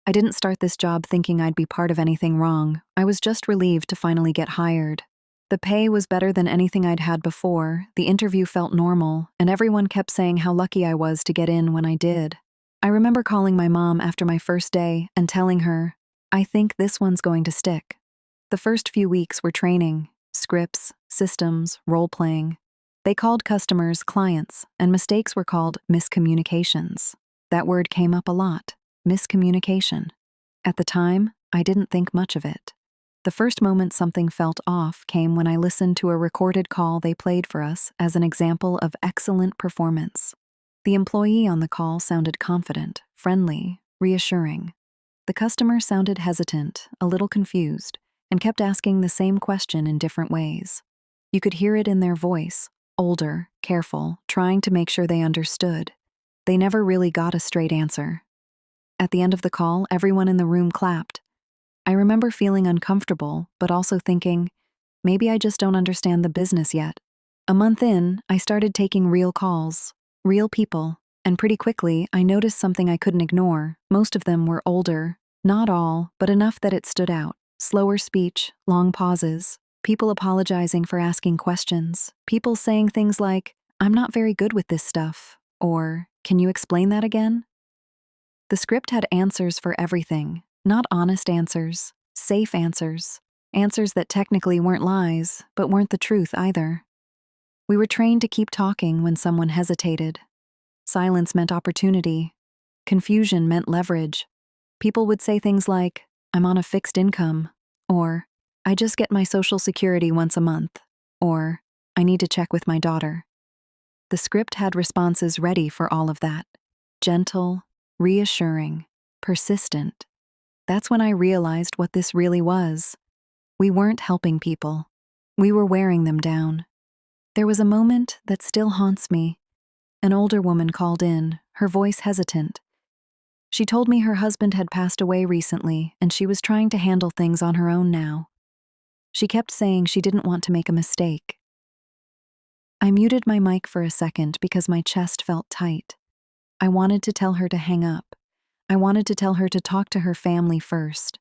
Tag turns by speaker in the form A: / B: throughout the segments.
A: I didn't start this job thinking I'd be part of anything wrong. I was just relieved to finally get hired. The pay was better than anything I'd had before, the interview felt normal, and everyone kept saying how lucky I was to get in when I did. I remember calling my mom after my first day and telling her, "I think this one's going to stick." The first few weeks were training, scripts, systems, role-playing. They called customers clients, and mistakes were called miscommunications. That word came up a lot, miscommunication. At the time, I didn't think much of it. The first moment something felt off came when I listened to a recorded call they played for us as an example of excellent performance. The employee on the call sounded confident, friendly, reassuring. The customer sounded hesitant, a little confused, and kept asking the same question in different ways. You could hear it in their voice, older, careful, trying to make sure they understood. They never really got a straight answer. At the end of the call, everyone in the room clapped. I remember feeling uncomfortable, but also thinking, maybe I just don't understand the business yet. A month in, I started taking real calls, real people, and pretty quickly I noticed something I couldn't ignore. Most of them were older, not all, but enough that it stood out. Slower speech, long pauses, people apologizing for asking questions, people saying things like, "I'm not very good with this stuff," or, "Can you explain that again?" The script had answers for everything, not honest answers, safe answers, answers that technically weren't lies, but weren't the truth either. We were trained to keep talking when someone hesitated. Silence meant opportunity. Confusion meant leverage. People would say things like, "I'm on a fixed income," or, "I just get my Social Security once a month," or, "I need to check with my daughter." The script had responses ready for all of that. Gentle, reassuring, persistent. That's when I realized what this really was. We weren't helping people. We were wearing them down. There was a moment that still haunts me. An older woman called in, her voice hesitant. She told me her husband had passed away recently and she was trying to handle things on her own now. She kept saying she didn't want to make a mistake. I muted my mic for a second because my chest felt tight. I wanted to tell her to hang up. I wanted to tell her to talk to her family first.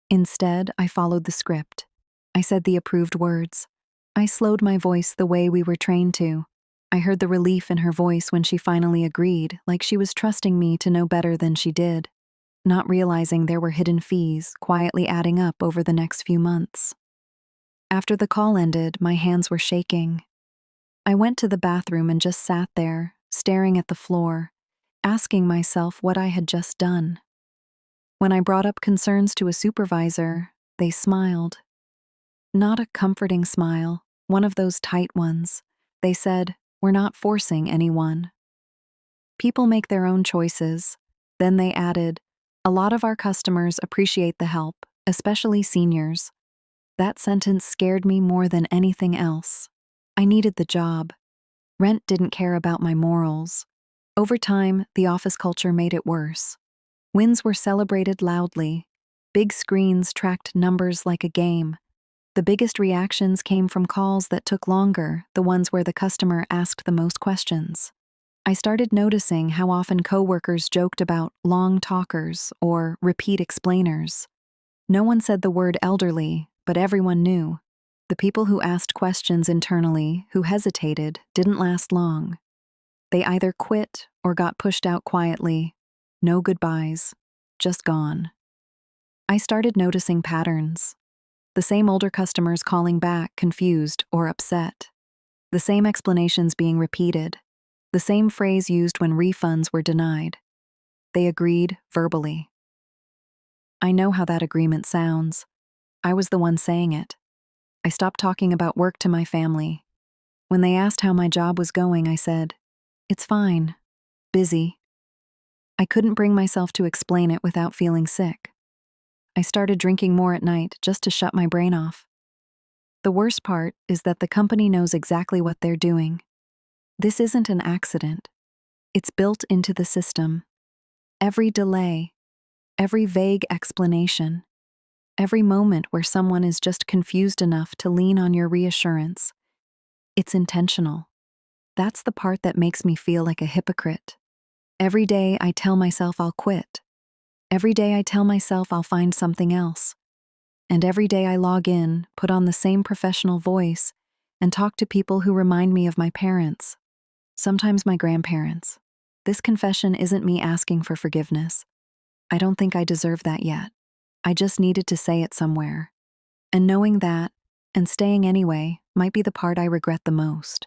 A: Instead, I followed the script. I said the approved words. I slowed my voice the way we were trained to. I heard the relief in her voice when she finally agreed, like she was trusting me to know better than she did, not realizing there were hidden fees quietly adding up over the next few months. After the call ended, my hands were shaking. I went to the bathroom and just sat there, staring at the floor, asking myself what I had just done. When I brought up concerns to a supervisor, they smiled. Not a comforting smile, one of those tight ones. They said, "We're not forcing anyone." People make their own choices. Then they added, "A lot of our customers appreciate the help, especially seniors." That sentence scared me more than anything else. I needed the job. Rent didn't care about my morals. Over time, the office culture made it worse. Wins were celebrated loudly. Big screens tracked numbers like a game. The biggest reactions came from calls that took longer, the ones where the customer asked the most questions. I started noticing how often coworkers joked about long talkers or repeat explainers. No one said the word elderly, but everyone knew. The people who asked questions internally, who hesitated, didn't last long. They either quit or got pushed out quietly. No goodbyes, just gone. I started noticing patterns. The same older customers calling back, confused or upset. The same explanations being repeated. The same phrase used when refunds were denied. They agreed verbally. I know how that agreement sounds. I was the one saying it. I stopped talking about work to my family. When they asked how my job was going, I said, "It's fine. Busy." I couldn't bring myself to explain it without feeling sick. I started drinking more at night just to shut my brain off. The worst part is that the company knows exactly what they're doing. This isn't an accident. It's built into the system. Every delay, every vague explanation, every moment where someone is just confused enough to lean on your reassurance. It's intentional. That's the part that makes me feel like a hypocrite. Every day I tell myself I'll quit. Every day I tell myself I'll find something else. And every day I log in, put on the same professional voice, and talk to people who remind me of my parents, sometimes my grandparents. This confession isn't me asking for forgiveness. I don't think I deserve that yet. I just needed to say it somewhere. And knowing that, and staying anyway, might be the part I regret the most.